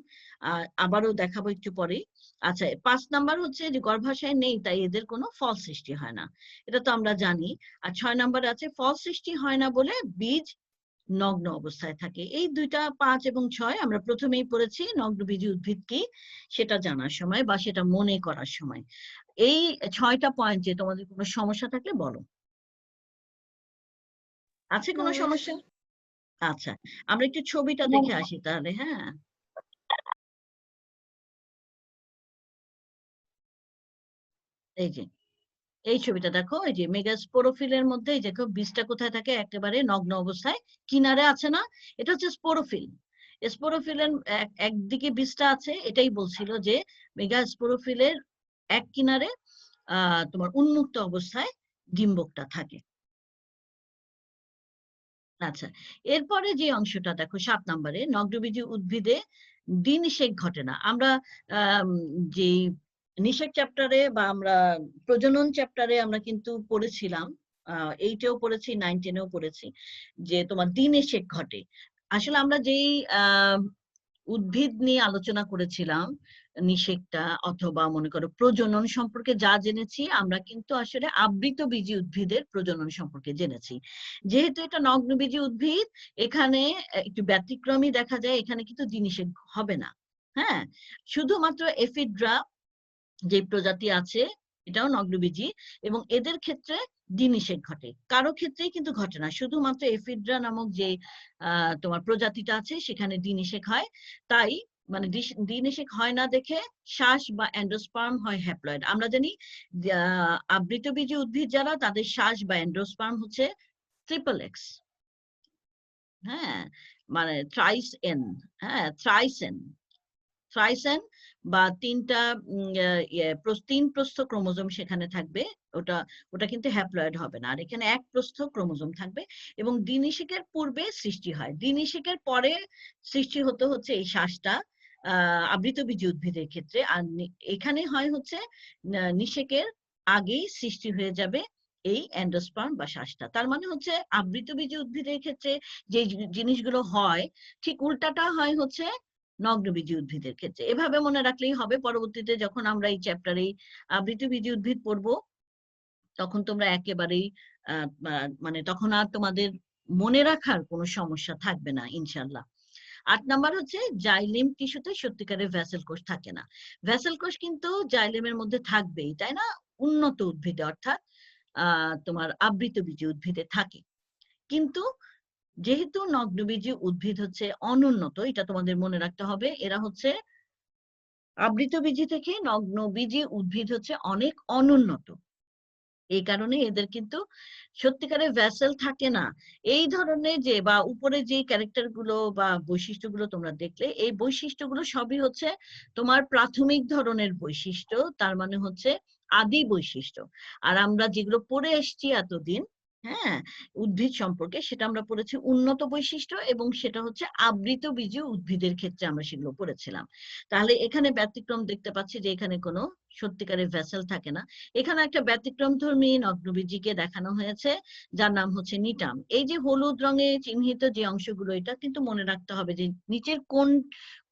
Speaker 1: আবারও দেখাবো একটু পরে। আচ্ছা, 5 নাম্বার হচ্ছে যে গর্ভাশয় নেই তাই এদের কোনো ফল সৃষ্টি হয় না, এটা তো আমরা জানি। আর 6 নাম্বারে আছে ফল সৃষ্টি হয় না বলে বীজ নগ্ন অবস্থায় থাকে। এই দুইটা 5 এবং 6 আমরা প্রথমেই পড়েছি নগ্নবীজী উদ্ভিদ কি সেটা জানার সময় বা সেটা মনে করার সময়। এই 6টা পয়েন্টে তোমাদের কোনো সমস্যা থাকলে বলো। আছে কোনো সমস্যা? আচ্ছা, আমরা একটু ছবিটা দেখে আসি তাহলে। হ্যাঁ, এই যে এই ছবিটা দেখো, এই যে মেগাস্পোরোফিলের মধ্যে এই দেখো বীজটা কোথায় থাকে, একেবারে নগ্ন অবস্থায় কিনারে আছে না, এটা হচ্ছে স্পোরোফিল। স্পোরোফিলের একদিকে বীজটা আছে, এটাই বলছিল যে মেগাস্পোরোফিলের এক কিনারে তোমার উন্মুক্ত অবস্থায় ডিম্বকটা থাকে। আচ্ছা, এরপরে যে অংশটা দেখো 7 নম্বরে, নগ্নবীজী উদ্ভিদে দ্বিনিষেক ঘটে না। আমরা যে নিষেক চ্যাপ্টারে বা আমরা প্রজনন চ্যাপ্টারে আমরা কিন্তু পড়েছিলাম, 8-এও পড়েছি, 9-10-এও পড়েছি যে তোমার দ্বিনিষেক ঘটে। আসলে আমরা যেই উদ্ভিদ নিয়ে আলোচনা করেছিলাম, নিষেকটা অথবা মনে করো প্রজনন সম্পর্কে যা জেনেছি, আমরা কিন্তু আসলে আবৃতবীজী উদ্ভিদের প্রজনন সম্পর্কে জেনেছি। যেহেতু এটা নগ্নবীজী উদ্ভিদ, এখানে একটু ব্যতিক্রমী দেখা যায়, এখানে কিন্তু দ্বিনিষেক হবে না। হ্যাঁ, শুধুমাত্র এফিড্রা যে প্রজাতি আছে, এটাও নগ্নবীজী, এবং এদের ক্ষেত্রে দ্বিনিষেক ঘটে। কারো ক্ষেত্রেই কিন্তু ঘটে না, শুধুমাত্র এফিড্রা নামক যে তোমার প্রজাতিটা আছে সেখানে দ্বিনিষেক হয়। তাই মানে দ্বিনিষেক হয় না দেখে শ্বাস বা এন্ডোস্পার্ম হয় হ্যাপ্লয়েড। আমরা জানি আবৃতবীজী উদ্ভিদ যারা, তাদের শ্বাস বা এন্ডোস্পার্ম হচ্ছে ট্রিপল এক্স। হ্যাঁ, মানে থ্রাইস এন, হ্যাঁ থ্রাইসেন, থ্রাইসেন বা তিনটা তিন প্রস্থ ক্রোমোজোম সেখানে থাকবে। ওটা ওটা কিন্তু হ্যাপ্লয়েড হবে না। আর এখানে এক প্রস্থ ক্রোমোজোম থাকবে, এবং দ্বিনিষেকের পূর্বে সৃষ্টি হয়, দ্বিনিষেকের পরে সৃষ্টি হতে হচ্ছে এই শ্বাসটা আবৃতবীজী উদ্ভিদের ক্ষেত্রে। আর এখানে হয় হচ্ছে নিষেকের আগেই সৃষ্টি হয়ে যাবে এই এন্ডোস্পার্ম বা শ্বাসটা। তার মানে হচ্ছে আবৃতবীজী উদ্ভিদের ক্ষেত্রে যে জিনিসগুলো হয়, ঠিক উল্টাটা হয় হচ্ছে নগ্নবীজী উদ্ভিদের ক্ষেত্রে। এভাবে মনে রাখলেই হবে। পরবর্তীতে যখন আমরা এই চ্যাপ্টারে আবৃতবীজী উদ্ভিদ পড়বো, তখন তোমরা একেবারেই মানে তখন আর তোমাদের মনে রাখার কোনো সমস্যা থাকবে না ইনশাল্লাহ। 8 নাম্বার হচ্ছে জাইলেম টিস্যুতে সত্যিকারের ভ্যাসেল কোষ থাকে না। ভ্যাসেল কোষ কিন্তু জাইলেমের মধ্যে থাকবেই, তাই না? উন্নত উদ্ভিদে, অর্থাৎ তোমার আবৃতবীজী উদ্ভিদে থাকে। কিন্তু যেহেতু নগ্নবীজী উদ্ভিদ হচ্ছে অনুন্নত, এটা তোমাদের মনে রাখতে হবে, এরা হচ্ছে আবৃতবীজী থেকে নগ্নবীজী উদ্ভিদ হচ্ছে অনেক অনুন্নত। এই কারণে এদের কিন্তু সত্যিকারের ভ্যাসেল থাকে না। এই ধরনের যে বা উপরে যে ক্যারেক্টার গুলো বা বৈশিষ্ট্যগুলো তোমরা দেখলে, এই বৈশিষ্ট্যগুলো সবই হচ্ছে তোমার প্রাথমিক ধরনের বৈশিষ্ট্য, তার মানে হচ্ছে আদি বৈশিষ্ট্য। আর আমরা যেগুলো পড়ে এসছি এতদিন, হ্যাঁ, উদ্ভিদ সম্পর্কে, সেটা আমরা পড়েছি উন্নত বৈশিষ্ট্য, এবং সেটা হচ্ছে আবৃতবীজী উদ্ভিদের ক্ষেত্রে আমরা সেগুলো পড়েছিলাম। তাহলে এখানে ব্যতিক্রম দেখতে পাচ্ছি যে এখানে কোনো সত্যিকারের ভ্যাসেল থাকে না। এখানে একটা ব্যতিক্রমধর্মী নগ্নবীজীকে দেখানো হয়েছে, যার নাম হচ্ছে নিটাম। এই যে হলুদ রঙে চিহ্নিত যে অংশগুলো, এটা কিন্তু মনে রাখতে হবে যে নিচের কোন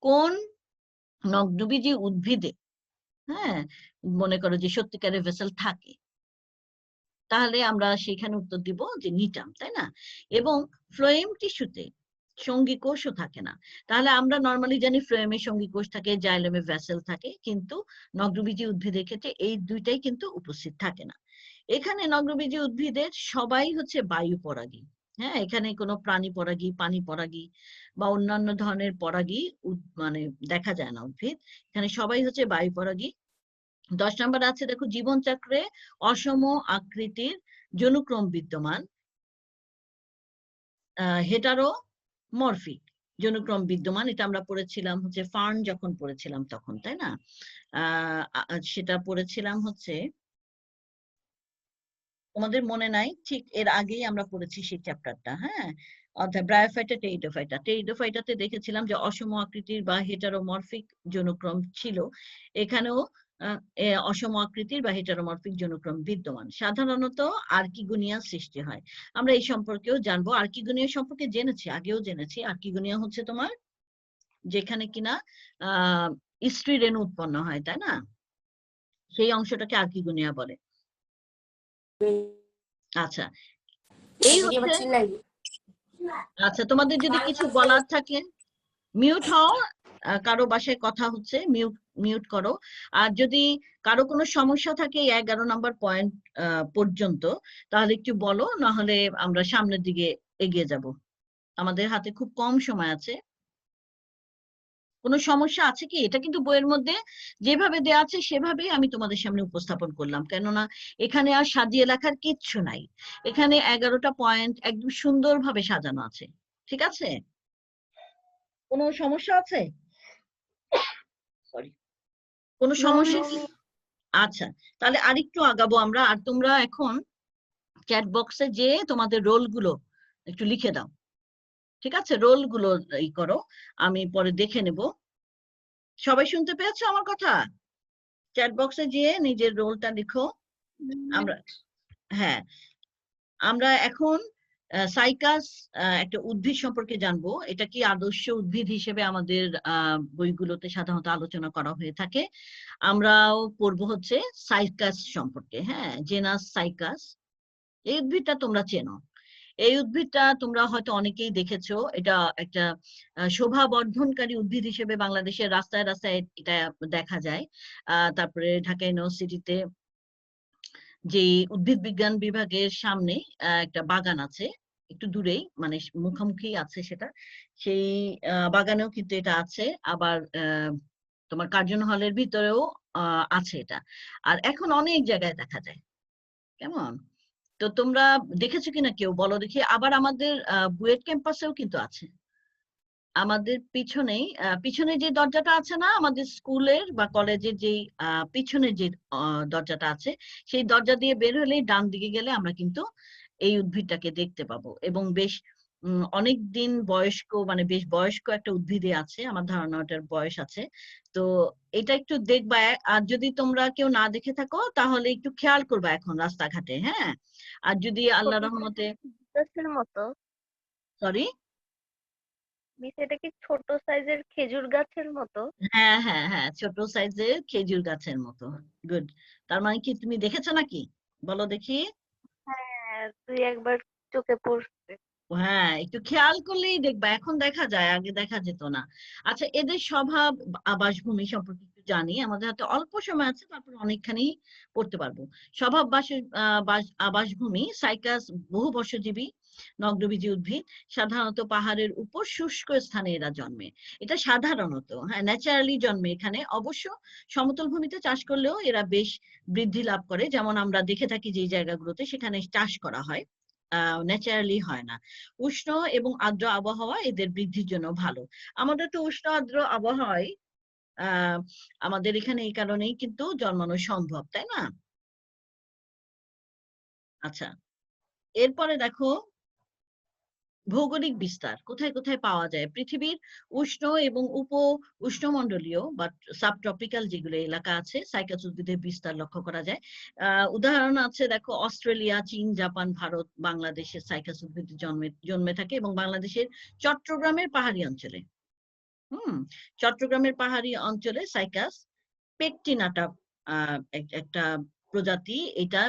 Speaker 1: কোন নগ্নবীজী উদ্ভিদে, হ্যাঁ, মনে করো যে সত্যিকারের ভেসেল থাকে, তাহলে আমরা সেখানে উত্তর দিব যে নিটাম, তাই না? এবং ফ্লোয়েম টিস্যুতে সঙ্গী কোষও থাকে না। তাহলে আমরা নর্মালি জানি ফ্লোয়েমে সঙ্গী কোষ থাকে, জাইলেমে ভ্যাসেল থাকে, কিন্তু নগ্নবীজী উদ্ভিদের ক্ষেত্রে এই দুইটাই কিন্তু উপস্থিত থাকে না। এখানে নগ্নবীজী উদ্ভিদের সবাই হচ্ছে বায়ু পরাগী। হ্যাঁ, এখানে কোনো প্রাণী পরাগী, পানি পরাগী বা অন্যান্য ধরনের পরাগী মানে দেখা যায় না উদ্ভিদ। এখানে সবাই হচ্ছে বায়ু পরাগী। 10 নম্বর আছে দেখো, জীবন চক্রে অসম আকৃতির জনুক্রম বিদ্যমান, হেটারোমরফিক জনুক্রম বিদ্যমান। এটা আমরা পড়েছিলাম হচ্ছে ফার্ন যখন পড়েছিলাম তখন, তাই না? সেটা পড়েছিলাম হচ্ছে, তোমাদের মনে নাই, ঠিক এর আগেই আমরা পড়েছি সেই চ্যাপ্টারটা। হ্যাঁ, অর্থাৎ ব্রায়োফাইটা, টেরিডোফাইটা, টেরিডোফাইটাতে দেখেছিলাম যে অসম আকৃতির বা হেটারোমরফিক জনুক্রম ছিল। এখানেও অসম আকৃতির বা হেটারোমরফিক জনুক্রম বিদ্যমান। সাধারণত আর্কিগোনিয়া সৃষ্টি হয়। আমরা এই সম্পর্কেও জানবো। আর্কিগোনিয়া সম্পর্কে জেনেছি, আগেও জেনেছি। আর্কিগোনিয়া হচ্ছে তোমার যেখানে কিনা স্ত্রী রেণু উৎপন্ন হয়, তাই না? সেই অংশটাকে আর্কিগোনিয়া বলে। আচ্ছা, এই হচ্ছে। আচ্ছা, তোমাদের যদি কিছু বলার থাকে মিউট হও, কারো বাসায় কথা হচ্ছে, মিউট করো। আর যদি কারো কোনো সমস্যা থাকে 11 নম্বর পয়েন্ট পর্যন্ত, তাহলে একটু বলো, না হলে আমরা সামনের দিকে এগিয়ে যাব। আমাদের হাতে খুব কম সময় আছে। কোনো সমস্যা আছে কি? এটা কিন্তু বইয়ের মধ্যে যেভাবে দেয়া আছে সেভাবেই আমি তোমাদের সামনে উপস্থাপন করলাম। কেননা এখানে আর সাজিয়ে লেখার কিচ্ছু নাই। এখানে 11 টা পয়েন্ট একদম সুন্দরভাবে সাজানো আছে। ঠিক আছে? কোনো সমস্যা আছে? সরি। কোনো
Speaker 2: নো
Speaker 1: সমস্যা?
Speaker 2: মিস।
Speaker 1: আচ্ছা, তাহলে আরেকটু আগাবো আমরা। আর তোমরা এখন চ্যাট বক্সে যেয়ে তোমাদের রোলগুলো একটু লিখে দাও। ঠিক আছে? রোলগুলো করো। আমি পরে দেখে নেব। সবাই শুনতে পেয়েছো আমার কথা? চ্যাট বক্সে যেয়ে নিজের রোলটা লিখো। আমরা হ্যাঁ, আমরা এখন সাইকাস একটা উদ্ভিদ সম্পর্কে জানবো। এটা কি আদর্শ উদ্ভিদ হিসেবে আমাদের বইগুলোতে সাধারণত আলোচনা করা হয়ে থাকে। আমরাও পড়বো হচ্ছে সাইকাস সম্পর্কে। হ্যাঁ, জেনাস সাইকাস। এই উদ্ভিদটা তোমরা চেনো। এই উদ্ভিদটা তোমরা হয়তো অনেকেই দেখেছো। এটা একটা শোভা বর্ধনকারী উদ্ভিদ হিসেবে বাংলাদেশের রাস্তায় রাস্তায় এটা দেখা যায়। তারপরে ঢাকা ইউনিভার্সিটিতে যে উদ্ভিদ বিজ্ঞান বিভাগের সামনে একটা বাগান আছে, একটু দূরেই, মানে মুখোমুখি আছে সেটা। সেই বাগানেও কিন্তু এটা আছে। আবার তোমার কার্জন হলের ভিতরেও আছে এটা। আর এখন অনেক জায়গায় দেখা যায়। কেমন? তো তোমরা দেখেছো কিনা কেউ বলো দেখি। আবার আমাদের বুয়েট ক্যাম্পাসেও কিন্তু আছে। আমাদের পিছনেই পিছনে যে দরজাটা আছে না আমাদের স্কুলের বা কলেজের, যে পিছনে যে দরজাটা আছে, সেই দরজা দিয়ে বের হলেই ডান দিকে গেলে আমরা কিন্তু এই উদ্ভিদটাকে দেখতে পাবো। এবং বেশ অনেক দিন বয়স্ক, মানে বেশ বয়স্ক একটা উদ্ভিদে আছে, আমার ধারণা ওটার বয়স আছে। তো এটা একটু দেখবা। আর যদি তোমরা কেউ না দেখে থাকো তাহলে একটু খেয়াল করবা এখন রাস্তাঘাটে। হ্যাঁ, আর যদি আল্লাহ
Speaker 2: ছোট
Speaker 1: রহমতে।
Speaker 2: গাছের মতো।
Speaker 1: সরি।
Speaker 2: মিস, এটা কি ছোট সাইজের খেজুর গাছের মতো?
Speaker 1: হ্যাঁ হ্যাঁ হ্যাঁ, ছোট সাইজের খেজুর গাছের মতো। গুড। তার মানে কি তুমি দেখেছো নাকি? বলো দেখি।
Speaker 2: হ্যাঁ, তুই একবার চোখে পড়ছে।
Speaker 1: হ্যাঁ, একটু খেয়াল করলেই দেখবা, এখন দেখা যায়, আগে দেখা যেত না। আচ্ছা, এদের স্বভাব আবাসভূমি সম্পর্কে একটু জানি। আমাদের হাতে অল্প সময় আছে, তারপর অনেকখানি পড়তে পারবো। স্বভাব আবাসভূমি সাইকাস বহু বর্ষজীবী নগ্নবীজী উদ্ভিদ। সাধারণত পাহাড়ের উপর শুষ্ক স্থানে এরা জন্মে। এটা সাধারণত, হ্যাঁ, ন্যাচারালি জন্মে এখানে। অবশ্য সমতল ভূমিতে চাষ করলেও এরা বেশ বৃদ্ধি লাভ করে, যেমন আমরা দেখে থাকি যে জায়গাগুলোতে সেখানে চাষ করা হয়, ন্যাচারালি হয় না। উষ্ণ এবং আর্দ্র আবহাওয়া এদের বৃদ্ধির জন্য ভালো। আমাদের তো উষ্ণ আর্দ্র আবহাওয়ায় আহ আমাদের এখানে এই কারণেই কিন্তু জন্মানো সম্ভব, তাই না? আচ্ছা, এরপরে দেখো ভৌগোলিক বিস্তার কোথায় কোথায় পাওয়া যায়। পৃথিবীর উষ্ণ এবং উপ উষ্ণমণ্ডলীয় বা সাবট্রপিক্যাল যেগুলো এলাকা আছে, সাইকাস উদ্ভিদের বিস্তার লক্ষ্য করা যায়। উদাহরণ আছে দেখো, অস্ট্রেলিয়া, চীন, জাপান, ভারত, বাংলাদেশের সাইকাস উদ্ভিদ জন্মে থাকে, এবং বাংলাদেশের চট্টগ্রামের পাহাড়ি অঞ্চলে। চট্টগ্রামের পাহাড়ি অঞ্চলে সাইকাস পেকটিনাটা একটা প্রজাতি। এটা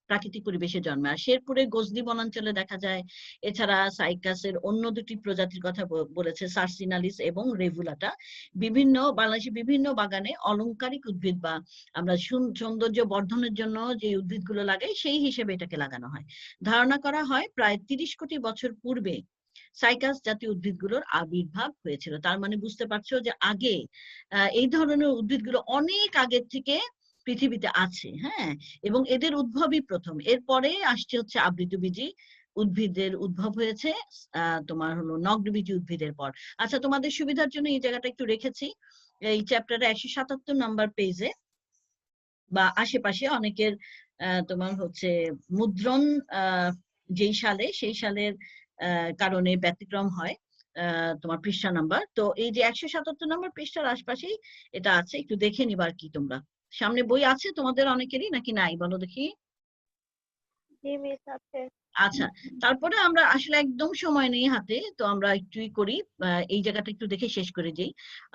Speaker 1: প্রাকৃতিক পরিবেশে জন্মে। আর শেরপুরে গজনি বনাঞ্চলে দেখা যায়। এছাড়া সাইকাসের অন্য দুটি প্রজাতির কথা বলেছে, সার্সিনালিস এবং রেভুলাটা। বাংলাদেশের বিভিন্ন বাগানে অলংকারিক উদ্ভিদ বা আমরা সৌন্দর্য বর্ধনের জন্য যে উদ্ভিদগুলো লাগাই সেই হিসেবে এটাকে লাগানো হয়। ধারণা করা হয় প্রায় 30 কোটি বছর পূর্বে সাইকাস জাতীয় উদ্ভিদগুলোর আবির্ভাব হয়েছিল। তার মানে বুঝতে পারছো যে আগে এই ধরনের উদ্ভিদগুলো অনেক আগের থেকে পৃথিবীতে আছে। হ্যাঁ, এবং এদের উদ্ভবই প্রথম। এরপরে আসছে হচ্ছে আবৃতবীজী উদ্ভিদের উদ্ভব হয়েছে তোমার হলো নগ্নবীজী উদ্ভিদের পর। আচ্ছা, তোমাদের সুবিধার জন্য এই জায়গাটা একটু রেখেছি। এই চ্যাপ্টারে 177 নাম্বার পেজে বা আশেপাশে অনেকের তোমার হচ্ছে মুদ্রণ যেই সালে, সেই সালের কারণে ব্যতিক্রম হয় তোমার পৃষ্ঠা নাম্বার। তো এই যে 177 নম্বর পৃষ্ঠার আশপাশেই এটা আছে, একটু দেখে নিবার কি তোমরা। সামনে বই আছে তোমাদের অনেকেরই নাকি নাই বলো দেখি।
Speaker 2: জি মিস, আছে।
Speaker 1: আচ্ছা, তারপরে আমরা আসলে একদম সময় নেই হাতে, তো আমরা একটুই করি। এই জায়গাটা একটু দেখে শেষ করে যাই।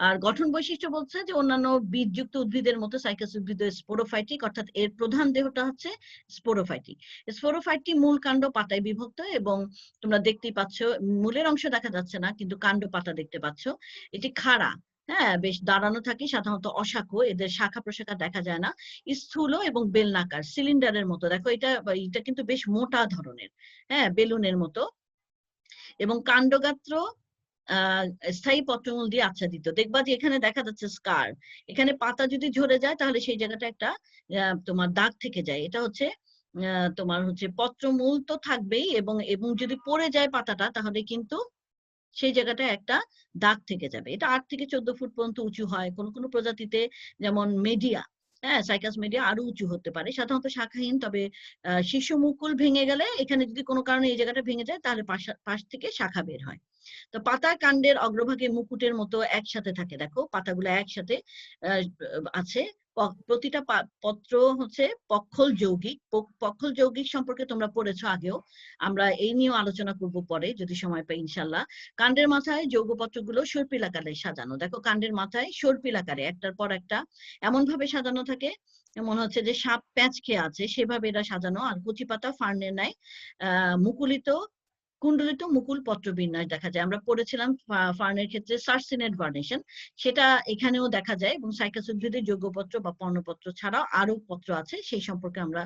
Speaker 1: আর গঠন বৈশিষ্ট্য বলছে যে অন্যান্য বীজযুক্ত উদ্ভিদের মতো সাইকাস উদ্ভিদ স্পোরোফাইটিক, অর্থাৎ এর প্রধান দেহটা হচ্ছে স্পোরোফাইটিক। স্পোরোফাইটটি মূল কাণ্ড পাতায় বিভক্ত, এবং তোমরা দেখতেই পাচ্ছ মূলের অংশ দেখা যাচ্ছে না, কিন্তু কাণ্ড পাতা দেখতে পাচ্ছ। এটি খাড়া, হ্যাঁ, বেশ দাঁড়ানো থাকে, সাধারণত অশাখো। এদের শাখা প্রশাখা দেখা যায় না। স্থূল এবং বেলনাকার, সিলিন্ডারের মতো। দেখো এটা কিন্তু বেশ মোটা ধরনের, হ্যাঁ, বেলুনের মতো। এবং কাণ্ডগাত্র স্থায়ী পত্রমূল দিয়ে আচ্ছাদিত। দেখবা যে এখানে দেখা যাচ্ছে স্কার, এখানে পাতা যদি ঝরে যায় তাহলে সেই জায়গাটা একটা তোমার দাগ থেকে যায়। এটা হচ্ছে তোমার হচ্ছে পত্রমূল তো থাকবেই, এবং এবং যদি পড়ে যায় পাতাটা তাহলে কিন্তু সেই জায়গাটা একটা দাগ থেকে যাবে। এটা 8 থেকে 14 ফুট পর্যন্ত উঁচু হয়। কোন কোন প্রজাতিতে যেমন মেডিয়া, হ্যাঁ, সাইকাস মিডিয়া আরো উঁচু হতে পারে, সাধারণত শাখাহীন। তবে শীর্ষ মুকুল ভেঙে গেলে, এখানে যদি কোনো কারণে এই জায়গাটা ভেঙে যায় তাহলে পাশ থেকে শাখা বের হয়। তো পাতা কাণ্ডের অগ্রভাগে মুকুটের মতো একসাথে থাকে, দেখো পাতাগুলো একসাথে আছে। প্রতিটা পত্র হচ্ছে পক্ষল যৌগিক। পক্ষল যৌগিক সম্পর্কে তোমরা পড়েছো আগেও, আমরা এই নিয়েও আলোচনা করব পরে যদি সময় পাই ইনশাল্লাহ। কাণ্ডের মাথায় যৌগপত্রগুলো সর্পিলাকারে সাজানো, দেখো কাণ্ডের মাথায় সর্পিলাকারে একটার পর একটা এমন ভাবে সাজানো থাকে মনে হচ্ছে যে সাপ প্যাঁচ খেয়ে আছে, সেভাবে এরা সাজানো। আর কচি পাতা ফার্নের ন্যায় মুকুলিত কুণ্ডলিত মুকুল পত্র বিন্যাস দেখা যায়। আমরা পড়েছিলাম ফার্নের ক্ষেত্রে সার্সিনেট ভার্নেশন, সেটা এখানেও দেখা যায়। এবং সাইকাস উদ্ভিদের যৌগপত্র বা পর্ণপত্র ছাড়াও আরো পত্র আছে, সেই সম্পর্কে আমরা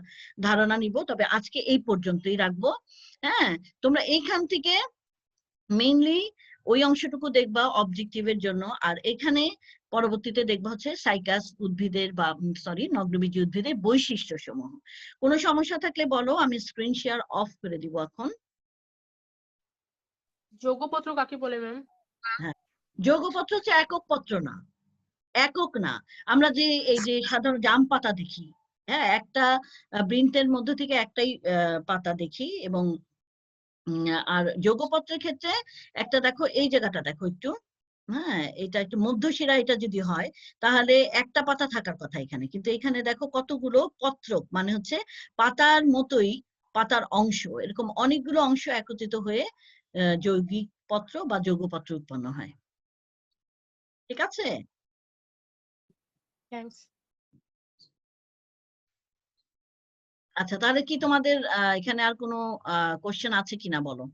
Speaker 1: ধারণা নিব। তবে আজকে এই পর্যন্তই রাখবো। হ্যাঁ, তোমরা এইখান থেকে মেইনলি ওই অংশটুকু দেখবা অবজেক্টিভের জন্য, আর এখানে পরবর্তীতে দেখবা হচ্ছে সাইকাস উদ্ভিদের বা নগ্নবীজী উদ্ভিদের বৈশিষ্ট্য সমূহ। কোনো সমস্যা থাকলে বলো, আমি স্ক্রিন শেয়ার অফ করে দিব এখন।
Speaker 3: যৌগপত্র কাকে বলে ম্যাম?
Speaker 1: হ্যাঁ, যৌগপত্র হচ্ছে একক পত্র না, একক না। আমরা যে এই যে সাধারণ জাম পাতা দেখি, হ্যাঁ, একটা বৃন্তের মধ্যে থেকে একটাই পাতা দেখি। এবং আর যৌগপত্রের ক্ষেত্রে একটা দেখো, এই জায়গাটা দেখো একটু, হ্যাঁ, এটা একটু মধ্যশিরা, এটা যদি হয় তাহলে একটা পাতা থাকার কথা এখানে, কিন্তু এখানে দেখো কতগুলো পত্র, মানে হচ্ছে পাতার মতোই পাতার অংশ, এরকম অনেকগুলো অংশ একত্রিত হয়ে যৌগিক পত্র বা যৌগপত্র উৎপন্ন হয়। ঠিক আছে?
Speaker 3: থ্যাঙ্কস।
Speaker 1: আচ্ছা, তাহলে কি তোমাদের এখানে আর কোনো কোশ্চেন আছে কিনা বলো,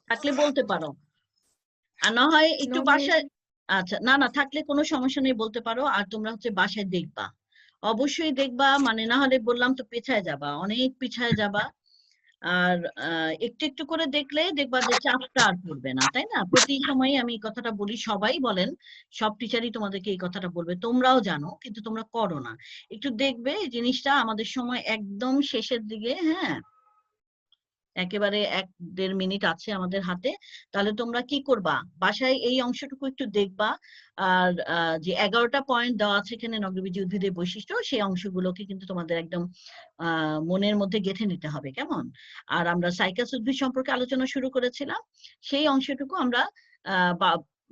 Speaker 1: থাকলে বলতে পারো, আর না হয় একটু বাসায়, আচ্ছা না না থাকলে কোনো সমস্যা নেই বলতে পারো। আর তোমরা হচ্ছে বাসায় দেখবা, অবশ্যই দেখবা, মানে না হলে বললাম তো পেছায় যাবা, অনেক পিছায় যাবা। আর একটু একটু করে দেখলে দেখবা যে চাপটা আর পড়বে না, তাই না? প্রতি সময় আমি এই কথাটা বলি, সবাই বলেন, সব টিচারই তোমাদেরকে এই কথাটা বলবে, তোমরাও জানো কিন্তু তোমরা করো না। একটু দেখবে এই জিনিসটা, আমাদের সময় একদম শেষের দিকে, হ্যাঁ, একেবারে 1-1.5 মিনিট আছে আমাদের হাতে। তাহলে তোমরা কি করবা, বাসায় এই অংশটুকু একটু দেখবা। আর যে 11টা পয়েন্ট দেওয়া আছে এখানে নগ্নবীজী উদ্ভিদের বৈশিষ্ট্য, সেই অংশগুলোকে কিন্তু তোমাদের একদম মনের মধ্যে গেঁথে নিতে হবে, কেমন? আর আমরা সাইকাস উদ্ভিদ সম্পর্কে আলোচনা শুরু করেছিলাম, সেই অংশটুকু আমরা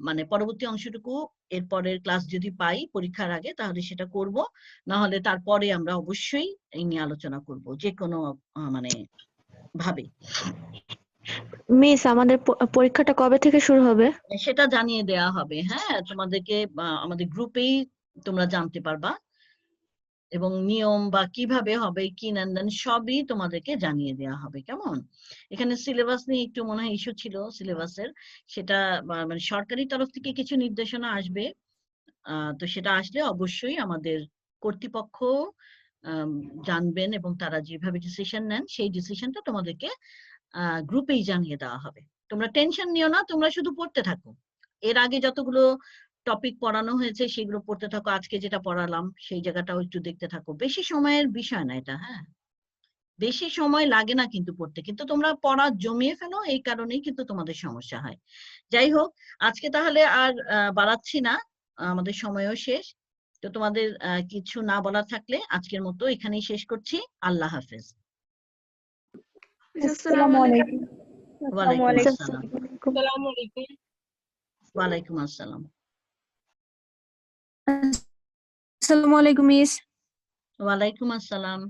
Speaker 1: মানে পরবর্তী অংশটুকু এরপরের ক্লাস যদি পাই পরীক্ষার আগে তাহলে সেটা করব, না হলে তারপরে আমরা অবশ্যই এই নিয়ে আলোচনা করব যে কোনো মানে ভাবে।
Speaker 4: মিস, আমাদের পরীক্ষাটা কবে থেকে শুরু হবে?
Speaker 1: সেটা জানিয়ে দেয়া হবে, হ্যাঁ, তোমাদেরকে আমাদের গ্রুপেই তোমরা জানতে পারবা, এবং নিয়ম বা কিভাবে হবে কি নেন সবই তোমাদেরকে জানিয়ে দেওয়া হবে, কেমন? এখানে সিলেবাস নিয়ে একটু মনে হয় ইস্যু ছিল সিলেবাসের, সেটা মানে সরকারি তরফ থেকে কিছু নির্দেশনা আসবে। তো সেটা আসলে অবশ্যই আমাদের কর্তৃপক্ষ জানবেন, এবং তারা যেভাবে ডিসিশন নেন সেই ডিসিশনটা তোমাদেরকে গ্রুপেই জানিয়ে দেওয়া হবে। তোমরা টেনশন নিও না, তোমরা শুধু পড়তে থাকো। এর আগে যতগুলো টপিক পড়ানো হয়েছে সেগুলো পড়তে থাকো, আজকে যেটা পড়ালাম সেই জায়গাটাও একটু দেখতে থাকো। বেশি সময়ের বিষয় না এটা, হ্যাঁ, বেশি সময় লাগে না কিন্তু পড়তে, কিন্তু তোমরা পড়া জমিয়ে ফেলো, এই কারণেই কিন্তু তোমাদের সমস্যা হয়। যাই হোক, আজকে তাহলে আর বাড়াচ্ছি না, আমাদের সময়ও শেষ। তো তোমাদের কিছু না বলা থাকলে আজকের মতো এখানেই শেষ করছি। আল্লাহ হাফেজ।
Speaker 4: আসসালামু আলাইকুম।
Speaker 1: ওয়ালাইকুম আসসালাম।
Speaker 3: আসসালামু আলাইকুম।
Speaker 1: ওয়ালাইকুম আসসালাম।
Speaker 4: আসসালামু আলাইকুম মিস।
Speaker 1: ওয়ালাইকুম আসসালাম।